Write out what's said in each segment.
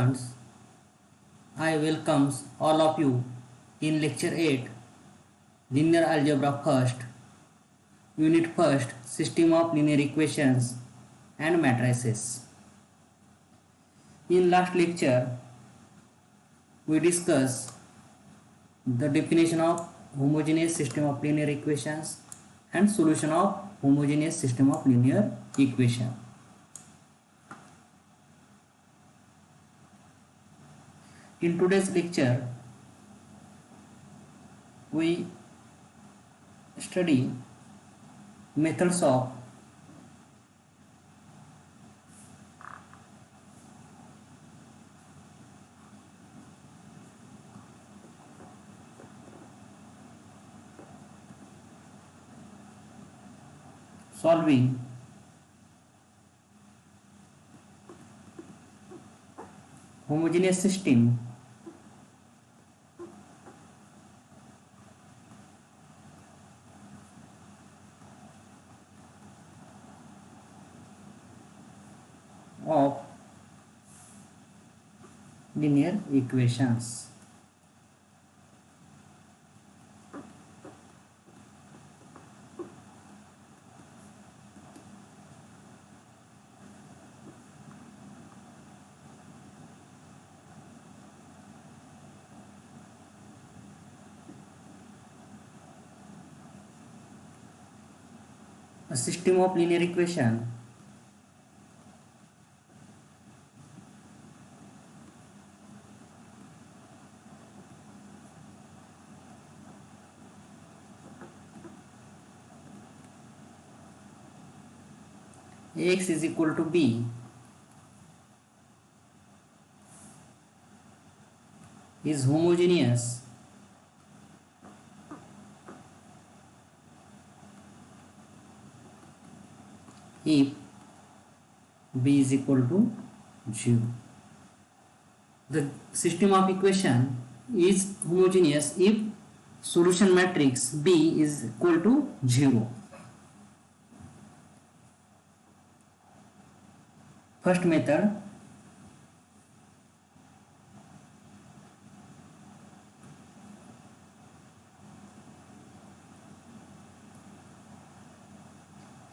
Friends, I welcomes all of you in lecture 8 linear algebra first unit first system of linear equations and matrices. In last lecture we discussed the definition of homogeneous system of linear equations and solution of homogeneous system of linear equation. In today's lecture we study methods of solving homogeneous system of linear equations. A system of linear equation Ax is equal to b is homogeneous if b is equal to 0. The system of equation is homogeneous if solution matrix B is equal to 0. First method,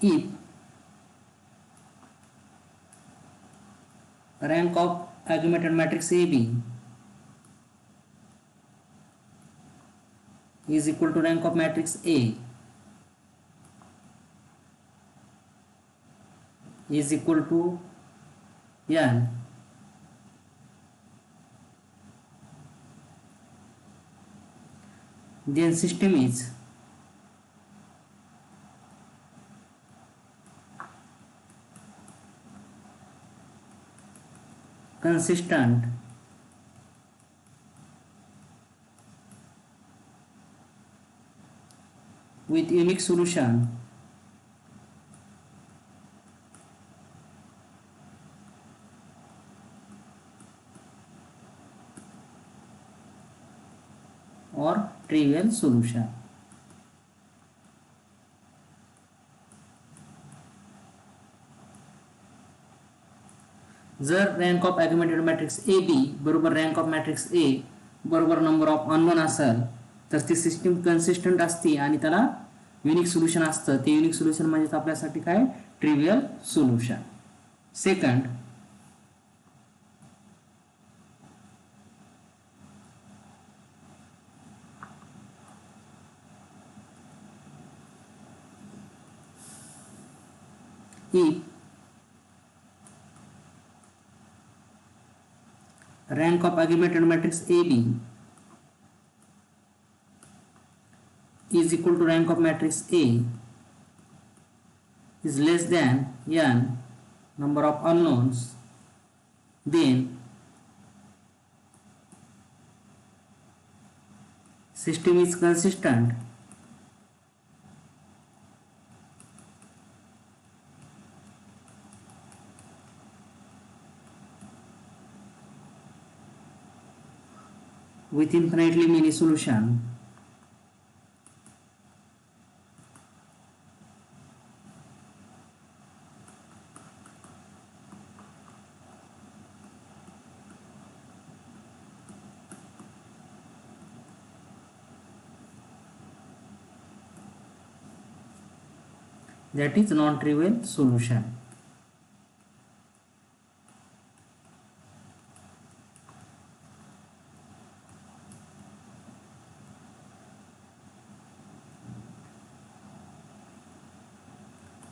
if rank of augmented matrix AB is equal to rank of matrix A is equal to n, then system is consistent with unique solution or trivial solution. जर rank of augmented matrix A b बरोबर rank of matrix a बरोबर number of unknown असेल तर ती system consistent असते आणि त्याला unique solution असतं. ते युनिक सोल्युशन म्हणजे आपल्यासाठी काय trivial solution. Second, if rank of augmented matrix AB is equal to rank of matrix A is less than n number of unknowns, then system is consistent with infinitely many solution. that is non-trivial solution.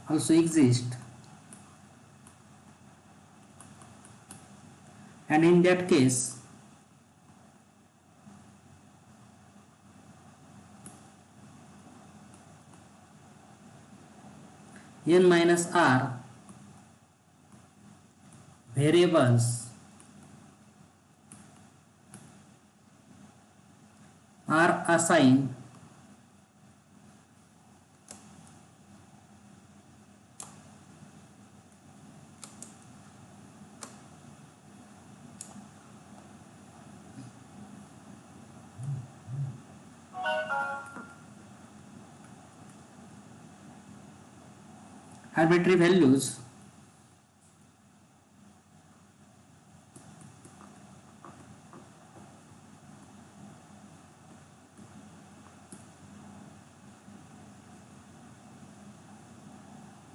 Also exist, and in that case n minus r variables are assigned arbitrary values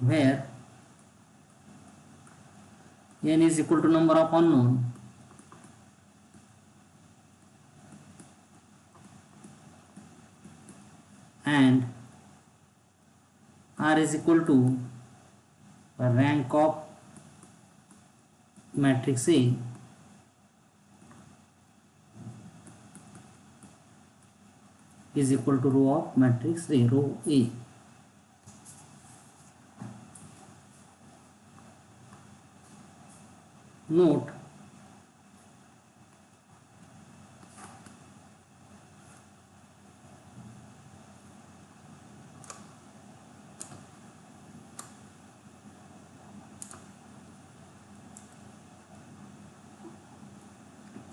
where n is equal to number of unknown and r is equal to rank of matrix A is equal to row of matrix A, row A. Note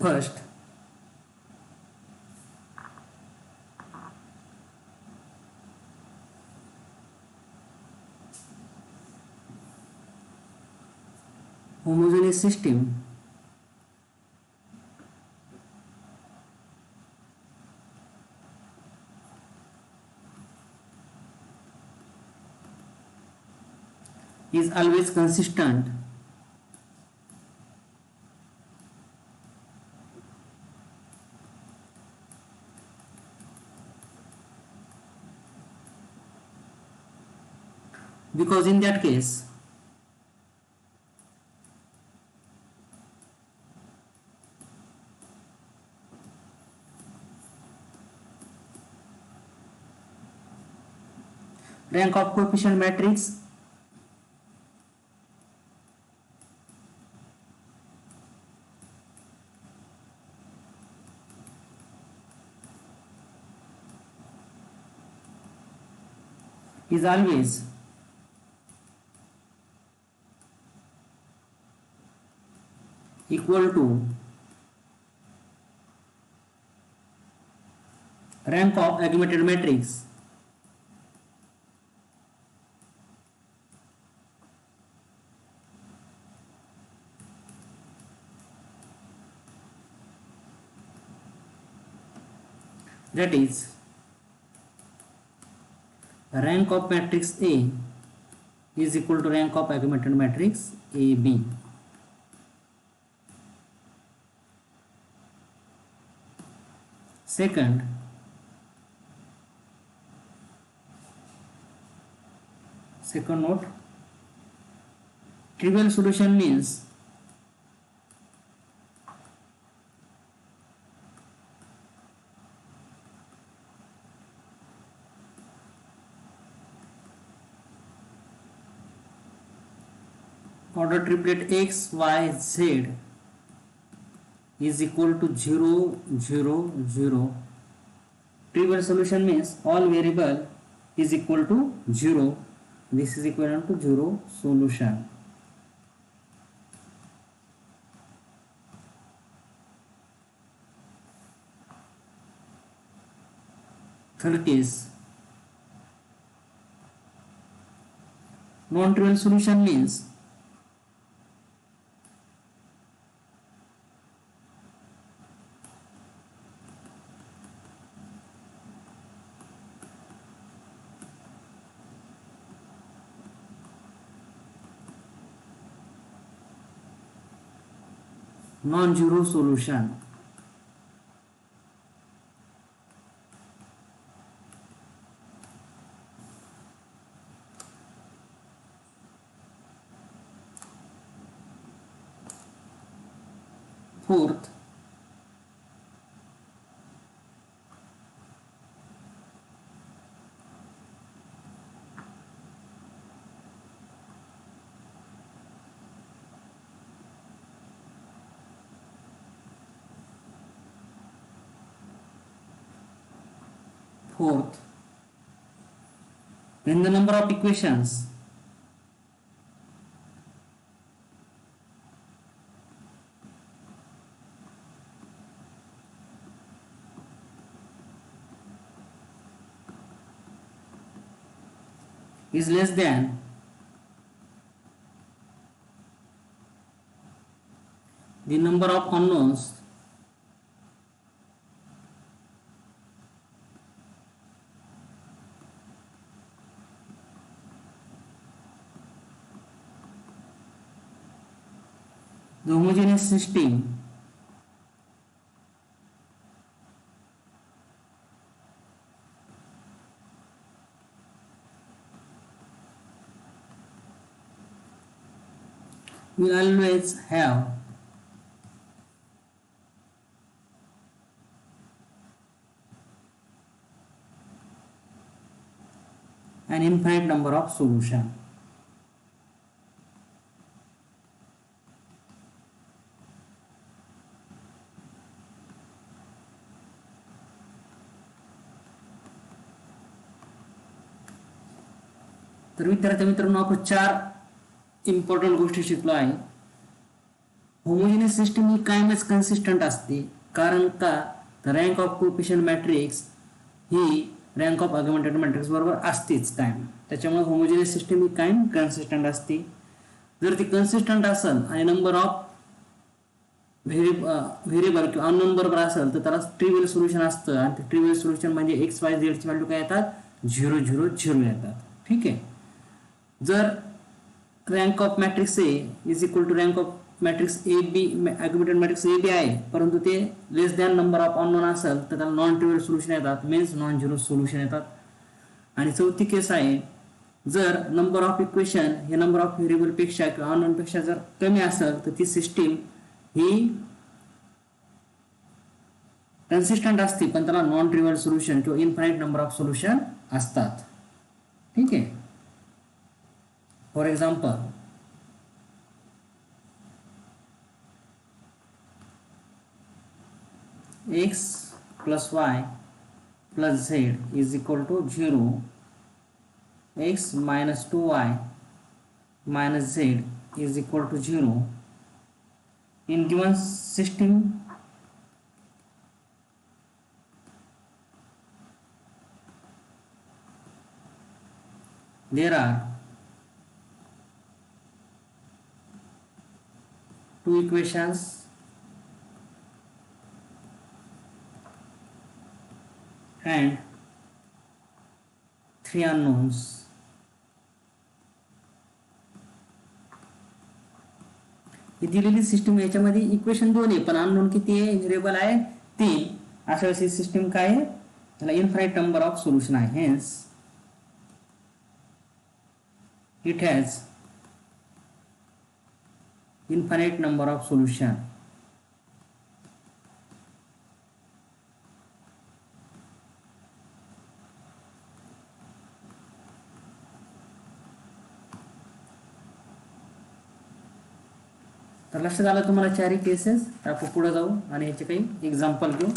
first, homogeneous system is always consistent because in that case rank of coefficient matrix is always equal to rank of augmented matrix that is rank of matrix A is equal to rank of augmented matrix AB. Second, note, trivial solution means order triplet x, y, z is equal to 0, 0, 0. Trivial solution means all variable is equal to 0. This is equivalent to 0 solution. Third case, non-trivial solution means non-zero solution. Fourth, fourth, when the number of equations is less than the number of unknowns, the homogeneous system will always have an infinite number of solutions. तर विद्यार्थी मित्रांनो, आपण 4 important गोष्टी शिकलो आहे. Homogeneous system ही कायमच consistent असते, कारण का rank of coefficient matrix he rank of augmented matrix बरोबर असतेच कायम. त्याच्यामुळे होमोजेनियस सिस्टीम ही कायम कन्सिस्टंट असते. जर ती कन्सिस्टंट असेल आणि नंबर ऑफ व्हेरिएबल किंवा अननोन बरोबर असेल तर त्याला ट्रिवियल सोल्युशन असतं, आणि ते ट्रिवियल सोल्युशन म्हणजे एक्स वाय झेडची व्हॅल्यू काय येतात, 0 0 0 येतात. ठीक आहे. जर rank of matrix A is equal to rank of matrix A B, augmented matrix A B आहे, परंतु ते less than number of unknown असेल तर त्याला नॉन ट्रिवियल सोल्युशन येतात, मीन्स नॉन झिरो सोल्युशन येतात. आणि चौथी केस आहे, जर नंबर ऑफ इक्वेशन हे नंबर ऑफ व्हेरिएबल पेक्षा किंवा अननोन पेक्षा जर कमी असेल तर ती सिस्टीम ही कन्सिस्टंट असते, पण त्याला नॉन ट्रिवियल सोल्युशन किंवा इन्फायनाइट नंबर ऑफ सोल्युशन असतात. ठीक आहे. For example, x plus y plus z is equal to 0, x minus 2y minus z is equal to 0. In given system, there are two equations and 3 unknowns. ही दिलेली system, याच्यामध्ये equation 2 आहे पण unknown किती आहे, variable आहे 3. अशा वेळेस system काय आहे, त्याला इन्फायनाइट नंबर ऑफ सोल्युशन आहे. Hence it has infinite number of solution. तर लक्षात आलं तुम्हाला 4 केसेस. आपण पुढे जाऊ आणि याचे काही एक्झाम्पल घेऊ.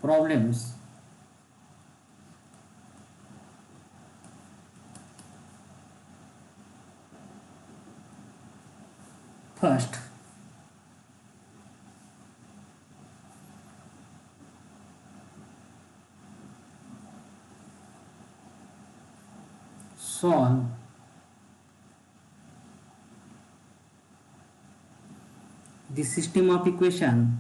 Problems. First, solve the system of equation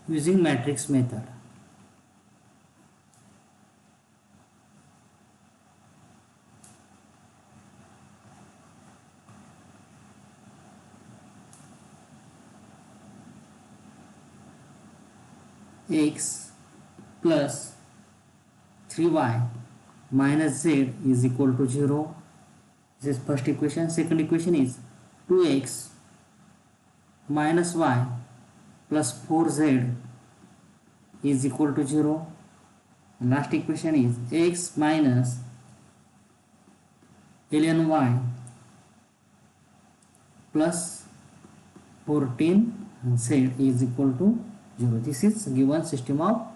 using matrix method. X plus 3y minus z is equal to 0. This is first equation. Second equation is 2x minus y plus 4z is equal to 0. And last equation is x minus ln y plus 14z is equal to 0. This is given system of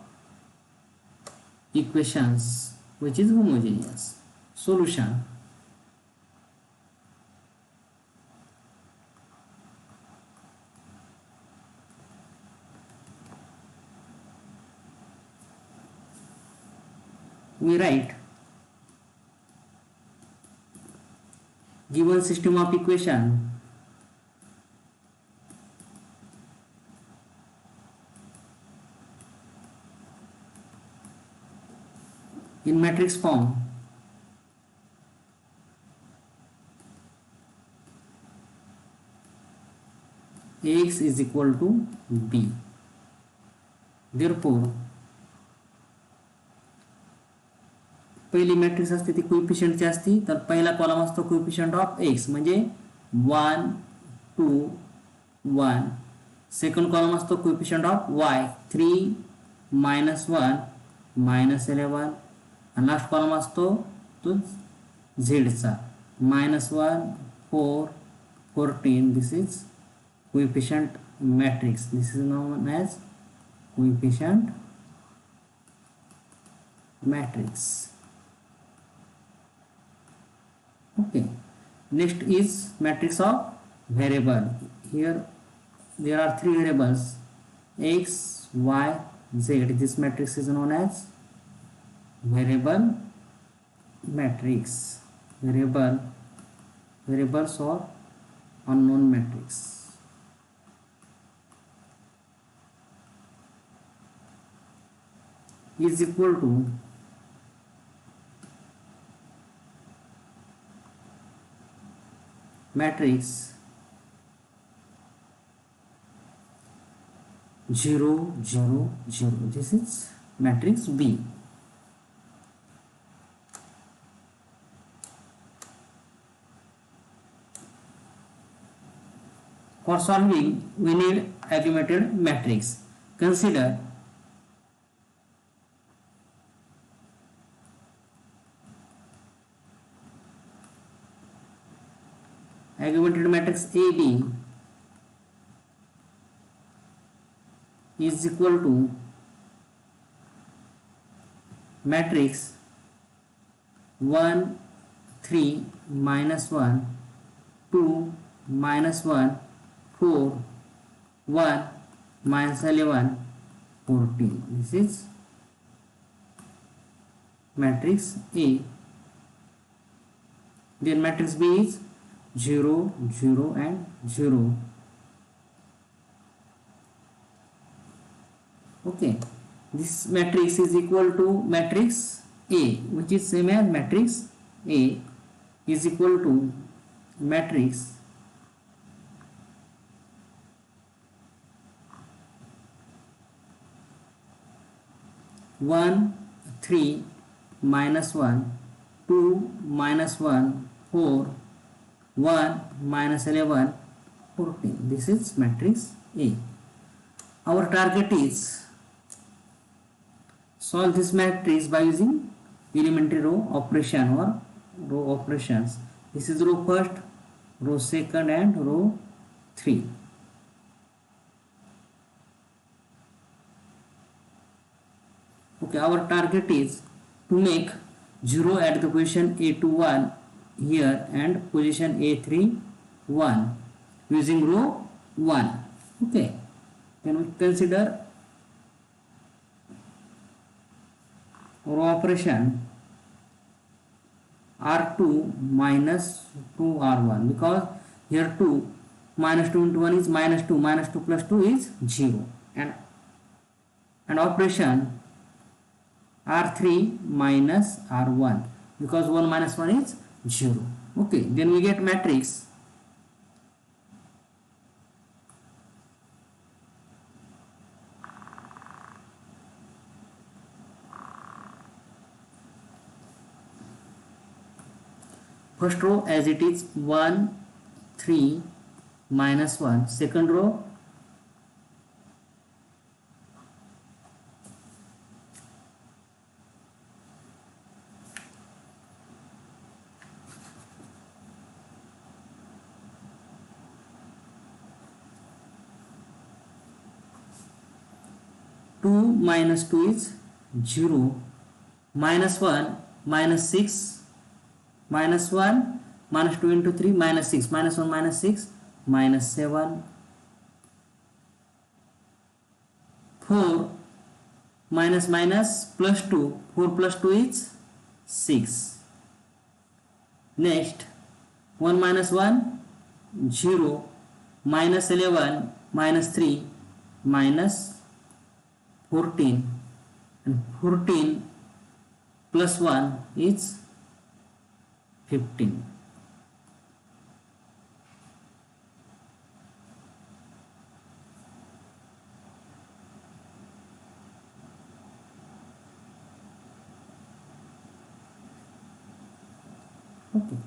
equations which is homogeneous. Solution. We write given system of equation in matrix form. Ax is equal to b. Therefore पहिली matrix असते ती कोएफिशियंटची असते, तर पहिला column असतो coefficient of x म्हणजे 1 2 1. Second column असतो coefficient of वाय 3 -1 -11. आणि लास्ट कॉलम असतो तो झेडचा -1 4 14. This is coefficient matrix. This is known as coefficient matrix. Okay, next is matrix of variable. Here there are three variables x, y, z. This matrix is known as variable matrix. Variables or unknown matrix. Is equal to matrix 0 0 0. This is matrix B. For solving we need augmented matrix. Consider augmented matrix AB is equal to matrix 1 3 -1 2 -1 4 1 -11 14. This is matrix A. Then matrix B is 0 0 and 0. Okay, this matrix is equal to matrix A, which is same as matrix A is equal to matrix 1 3 -1 2 -1 4 1 -11 14. This is matrix A. Our target is solve this matrix by using elementary row operation or row operations. This is row first, row second and row 3. Okay, our target is to make 0 at the position A to 1 here and position A3 1 using row 1. Okay, then we consider row operation R2 minus 2R1, because here 2 minus 2 into 1 is minus 2, minus 2 plus 2 is 0, and operation R3 minus R1, because 1 minus 1 is 0. Okay, then we get matrix first row as it is 1 3 minus 1, second row 2 minus 2 is 0, minus 1 minus 6 minus 1 minus 2 into 3 minus 6, minus 1 minus 6 minus 7, 4 minus minus plus 2, 4 plus 2 is 6. Next 1 minus 1 0, minus 11 minus 3 minus 14, and 14 plus 1 is 15. Okay.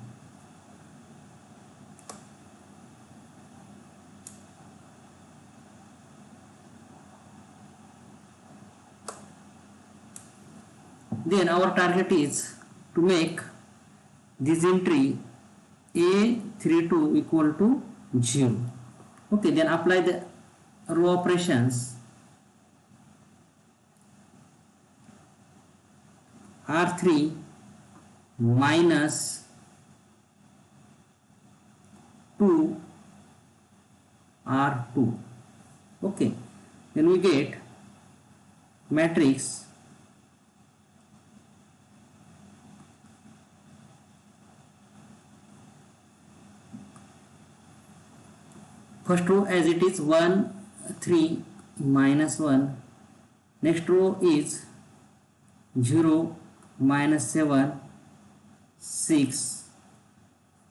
Then our target is to make this entry A32 equal to 0. Okay, then apply the row operations R3 minus 2 R2. Okay, then we get matrix first row as it is 1 3 minus 1, next row is 0 minus 7 6,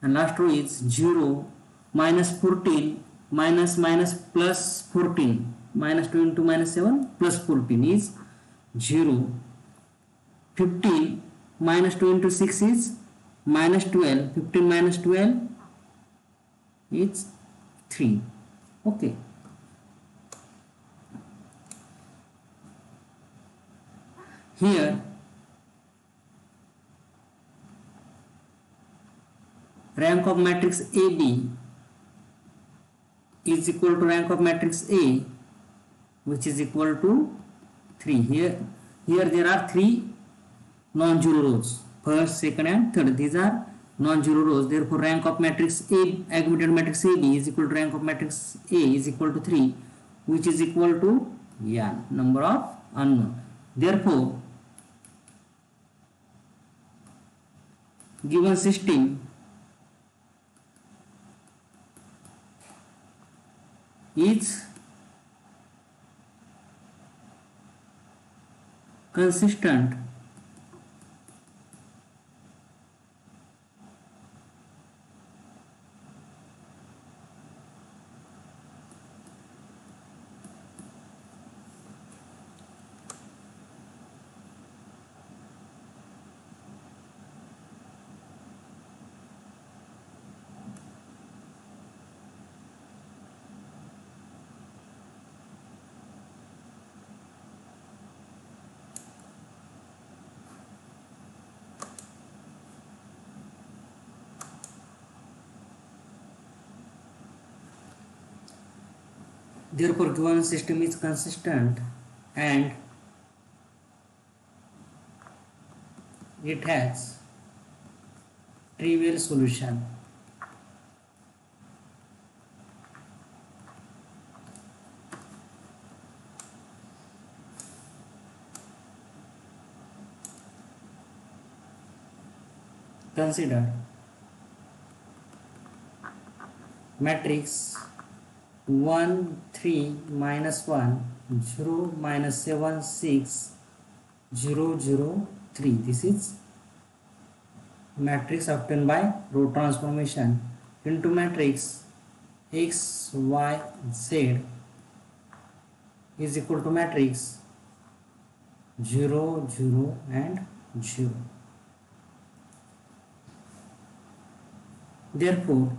and last row is 0 minus 14 minus minus plus 14, minus 2 into minus 7 plus 14 is 0, 15 minus 2 into 6 is minus 12, 15 minus 12 is 3. Okay, here rank of matrix AB is equal to rank of matrix A, which is equal to 3. Here there are 3 non-zero rows, first, second and third. These are non-zero rows, therefore rank of matrix A, augmented matrix AB is equal to rank of matrix A is equal to 3, which is equal to n number of unknown. Therefore given system is consistent therefore given system is consistent and it has trivial solution. Consider matrix 1 3 minus 1 0 minus 7 6 0 0 3. This is matrix obtained by row transformation into matrix x y z is equal to matrix 0 0 and 0. Therefore,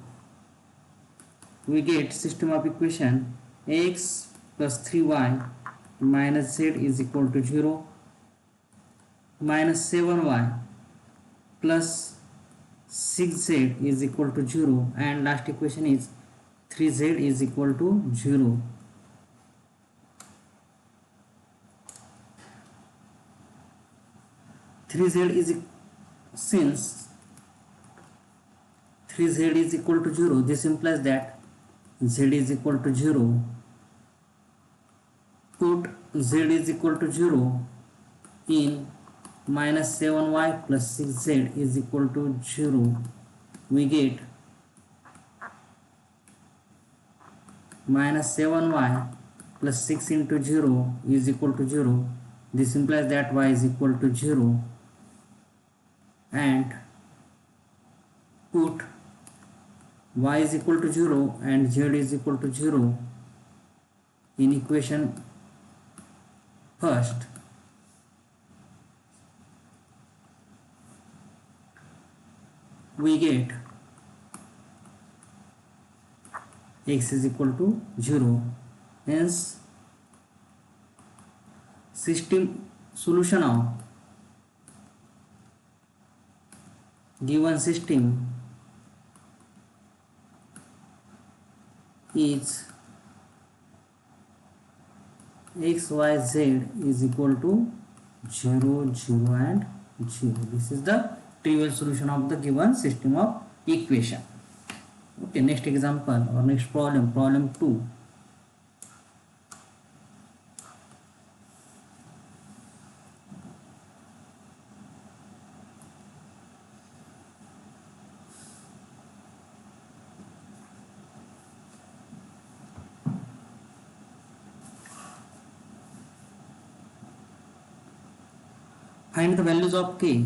we get system of equation x plus 3y minus z is equal to 0, minus 7y plus 6z is equal to 0, and last equation is 3z is equal to 0. Since 3z is equal to 0, this implies that z is equal to 0. Put z is equal to 0 in minus 7y plus 6z is equal to 0. We get minus 7y plus 6 into 0 is equal to 0. This implies that y is equal to 0, and put y is equal to 0 and z is equal to 0 in equation first. We get x is equal to 0. Hence, system solution of given system is x, y, z is equal to 0, 0 and 0. This is the trivial solution of the given system of equation. Okay, next example or next problem, problem 2. Find the values of k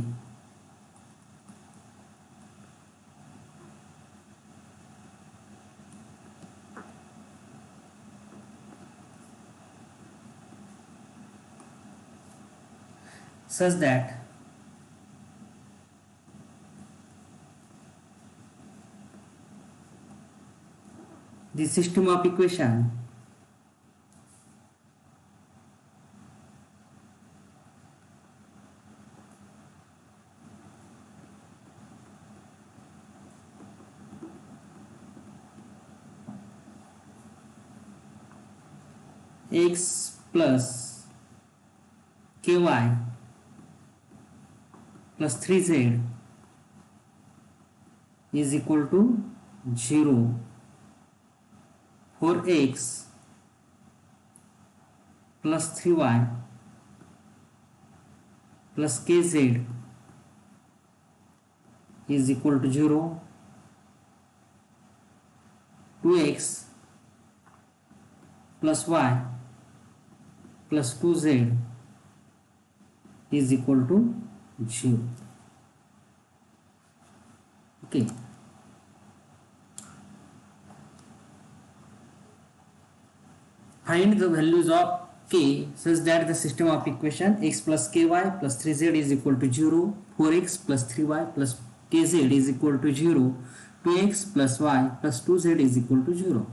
such that the system of equation x plus ky plus 3z is equal to 0 for x plus 3y plus kz is equal to 0, 2x plus y plus 2z is equal to 0. Okay. Find the values of k such that the system of equation x plus ky plus 3z is equal to 0, 4x plus 3y plus kz is equal to 0, 2x plus y plus 2z is equal to 0.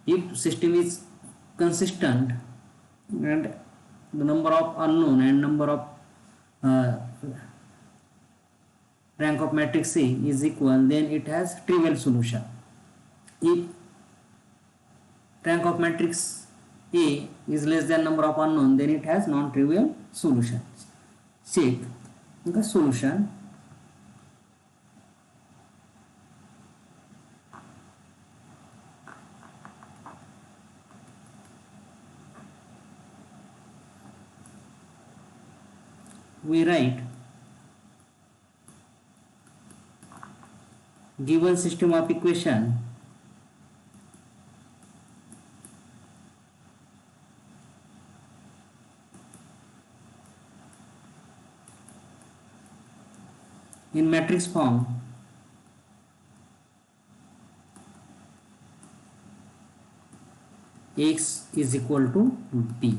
If system is consistent and the number of unknown and number of rank of matrix A is equal, then it has trivial solution. If rank of matrix A is less than number of unknown, then it has non-trivial solution. Check the solution. we write given system of equation in matrix form, x is equal to b.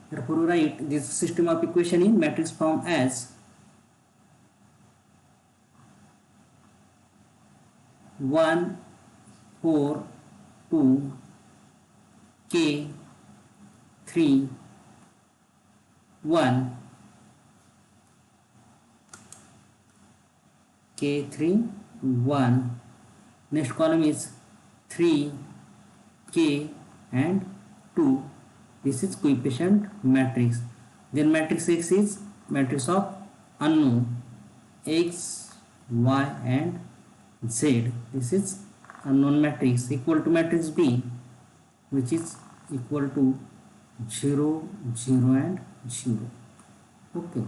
Therefore, we write this system of equation in matrix form as 1 4 2 k 3 1 k3 1. Next column is 3 k and 2. This is coefficient matrix. Then matrix X is matrix of unknown x, y and z. This is unknown matrix equal to matrix B, which is equal to 0 0 and 0. Okay.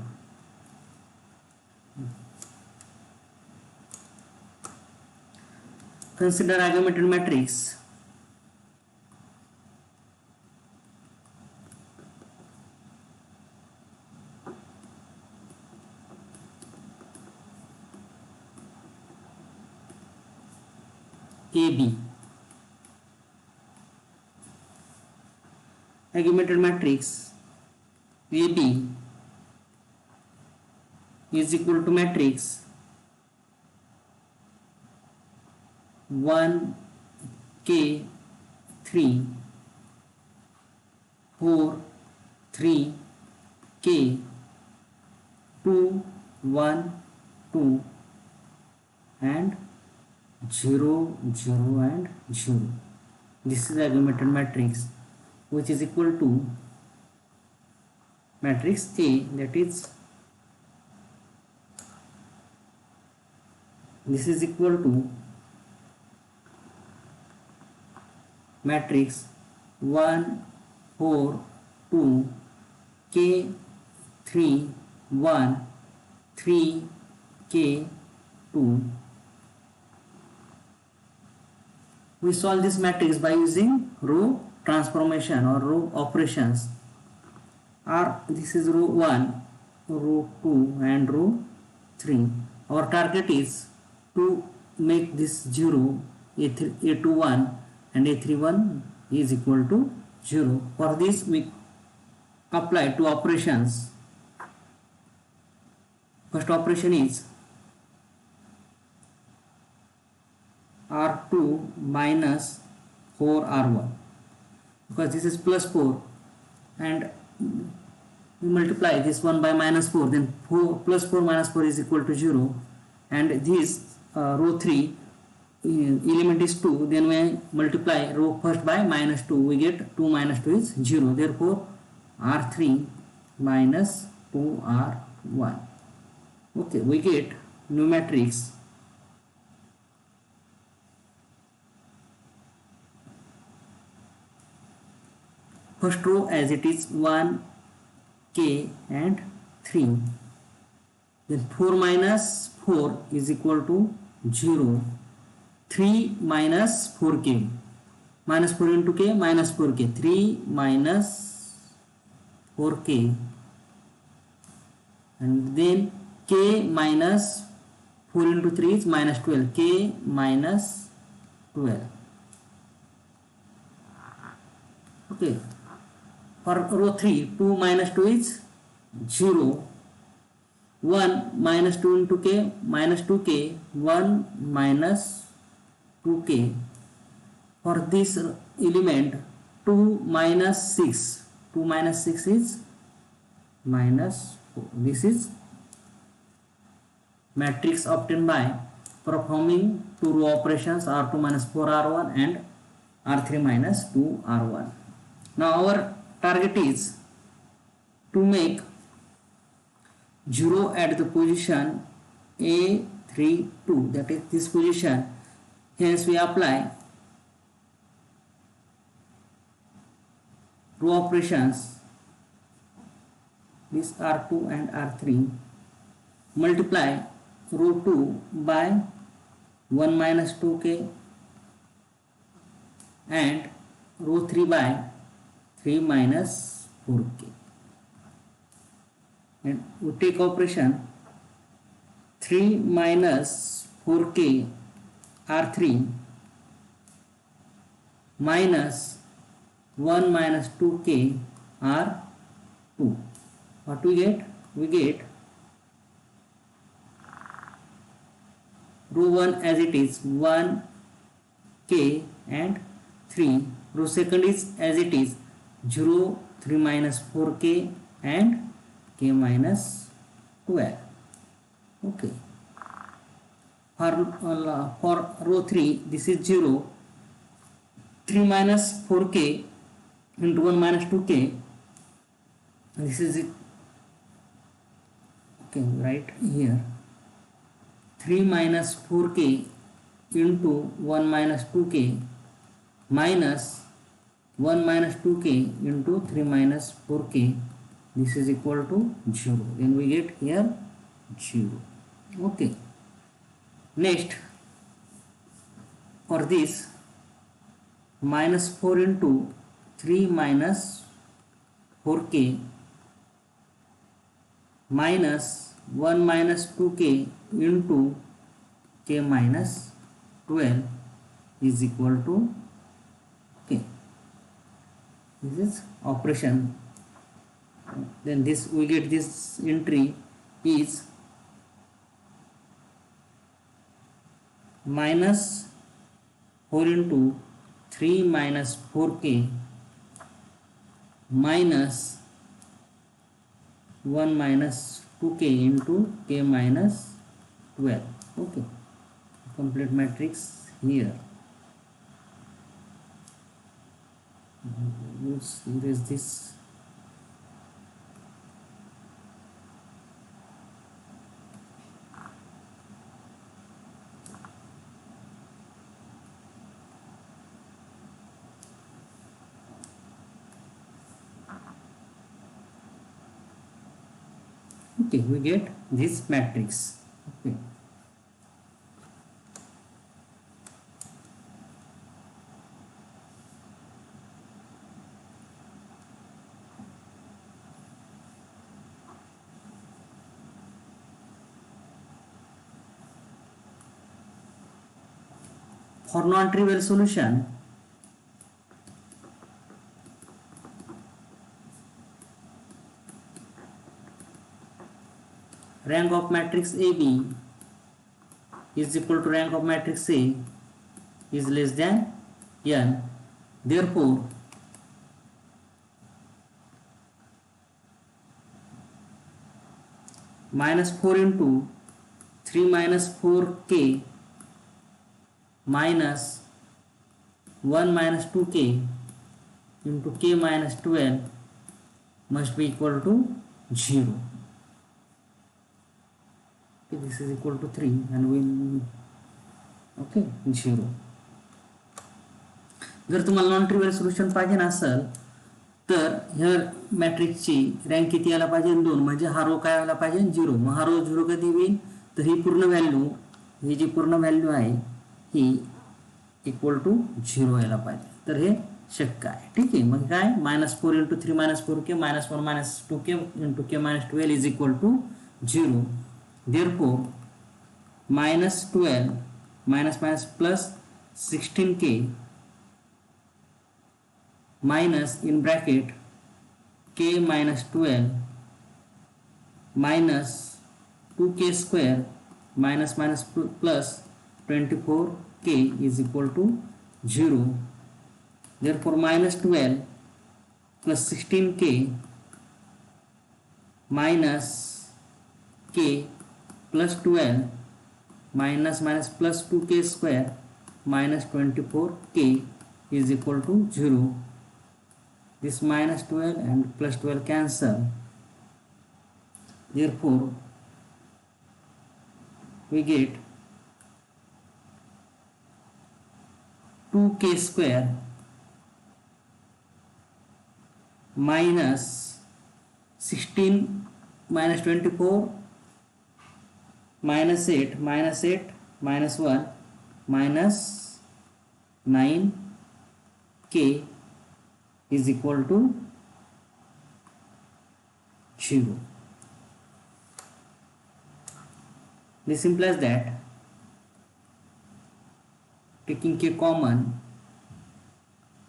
Consider augmented matrix. AB. Augmented matrix AB is equal to matrix 1 k 3 4 3 k 2 1 2 and 0 0 and 0. This is augmented matrix, which is equal to matrix A, that is this is equal to matrix 1 4 2 k 3 1 3 k 2. We solve this matrix by using row transformation or row operations. This is row 1, row 2 and row 3. Our target is to make this 0, A21 and A31 is equal to 0. For this we apply two operations. First operation is R2 minus 4R1, because this is plus 4 and we multiply this one by minus 4, then 4 plus 4 minus 4 is equal to 0, and this row 3 element is 2, then we multiply row first by minus 2, we get 2 minus 2 is 0, therefore R3 minus 2R1. Okay, we get new matrix first row as it is 1 k and 3, then 4 minus 4 is equal to 0, 3 minus 4k, minus 4 into k minus 4k, 3 minus 4k, and then k minus 4 into 3 is minus 12, k minus 12. Okay, for row 3 2 minus 2 is 0, 1 minus 2 into k minus 2k, 1 minus 2k. For this element 2 minus 6, 2 minus 6 is minus 4. This is matrix obtained by performing two row operations R2 minus 4R1 and R3 minus 2R1. Now our target is to make 0 at the position A32, that is this position. Hence we apply row operations, this R2 and R3, multiply row 2 by 1 minus 2k and row 3 by 3 minus 4k, and we take operation 3 minus 4k R3 minus 1 minus 2k R2. What we get? We get row 1 as it is 1k and 3, row second is as it is 0, 3 minus 4k and k minus 12. Okay. For row 3 this is 0, 3 minus 4k into 1 minus 2k, this is it. Okay, right here 3 minus 4k into 1 minus 2k minus 1 minus 2k into 3 minus 4k, this is equal to 0. Then we get here 0. Okay. Next, for this minus 4 into 3 minus 4k minus 1 minus 2k into k minus 12 is equal to, okay, this is operation. Then this we get this entry is minus 4 into 3 minus 4k minus 1 minus 2k into k minus 12. Okay, complete matrix here. Let's erase this. Okay, we get this matrix. Okay. For non-trivial solution, rank of matrix AB is equal to rank of matrix A is less than n. Therefore, minus 4 into 3 minus 4k minus 1 minus 2k into k minus 12 must be equal to 0. Okay, this is equal to 3 and we, okay, 0. जर तुम्हाला non trivial solution पाहिजे असेल तर ह्या मॅट्रिक्सची rank किती यायला पाहिजे 2, म्हणजे हा रो काय व्हायला पाहिजे 0. मग हा रो 0 कधी होईल तर ही पूर्ण व्हॅल्यू, ही जी पूर्ण व्हॅल्यू आहे ही इक्वल टू 0 यायला पाहिजे. तर हे शक्य आहे. ठीक आहे. मग काय -4 into 3 minus 4k minus 1 minus 2k into k minus 12 is equal to 0. Therefore, minus 12 minus minus plus 16k minus in bracket k minus 12 minus 2k square minus minus plus 24k is equal to 0. Therefore, minus 12 plus 16k minus k plus 12 minus minus plus 2k square minus 24k is equal to 0. This minus 12 and plus 12 cancel. Therefore, we get 2k square minus 16 minus 24 minus 8 minus 8 minus 1 minus 9k is equal to 0. This implies that taking k common,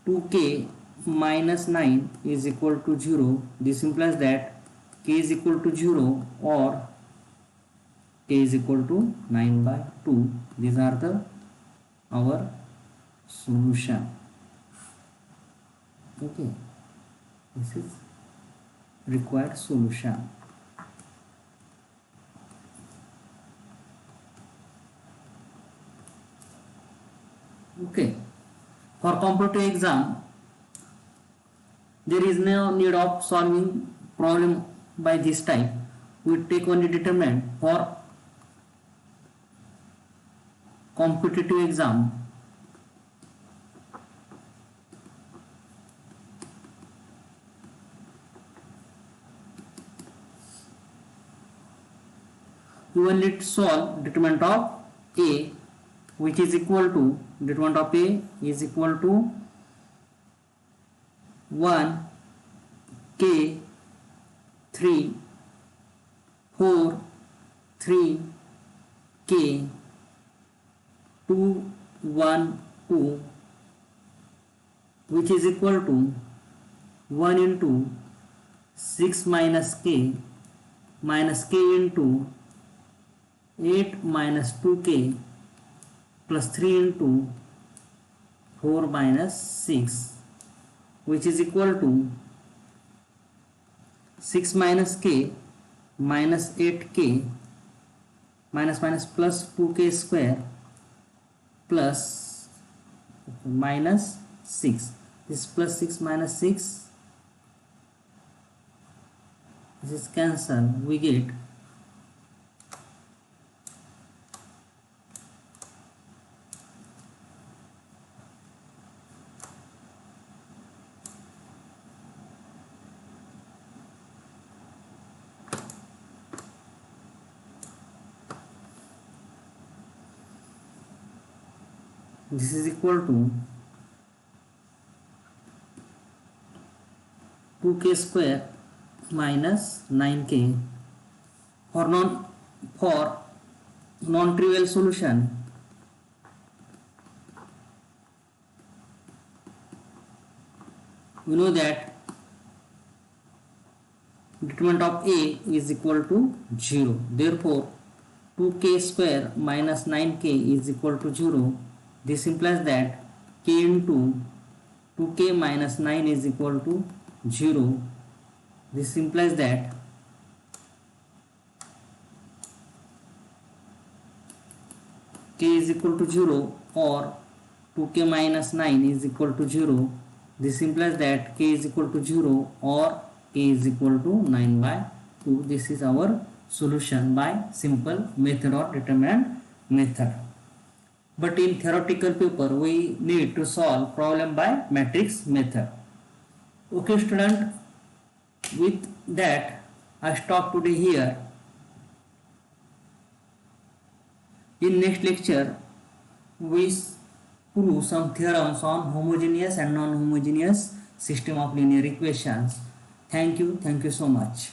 2k minus 9 is equal to 0. This implies that k is equal to 0 or k is equal to 9 by 2. These are our solution. Okay, this is required solution. Okay, for competitive exam there is no need of solving problem by this type. We take only determinant. For competitive exam, you will need to solve determinant of A, which is equal to, determinant of A is equal to 1 k 3 4 3 k 2 1 2, which is equal to 1 into 6 minus k into 8 minus 2k plus 3 into 4 minus 6, which is equal to 6 minus k minus 8k minus plus 2k square plus minus 6. This plus 6 minus 6, this is cancelled. We get this is equal to 2k square minus 9k. For non-trivial solution, we know that determinant of A is equal to 0. Therefore 2k square minus 9k is equal to 0. This implies that k into 2k minus 9 is equal to 0. This implies that k is equal to 0 or 2k minus 9 is equal to 0. This implies that k is equal to 0 or k is equal to 9 by 2. This is our solution by simple method or determinant method. But in theoretical paper we need to solve problem by matrix method. Okay student, with that I stop today here. In next lecture we prove some theorems on homogeneous and non-homogeneous system of linear equations. Thank you so much.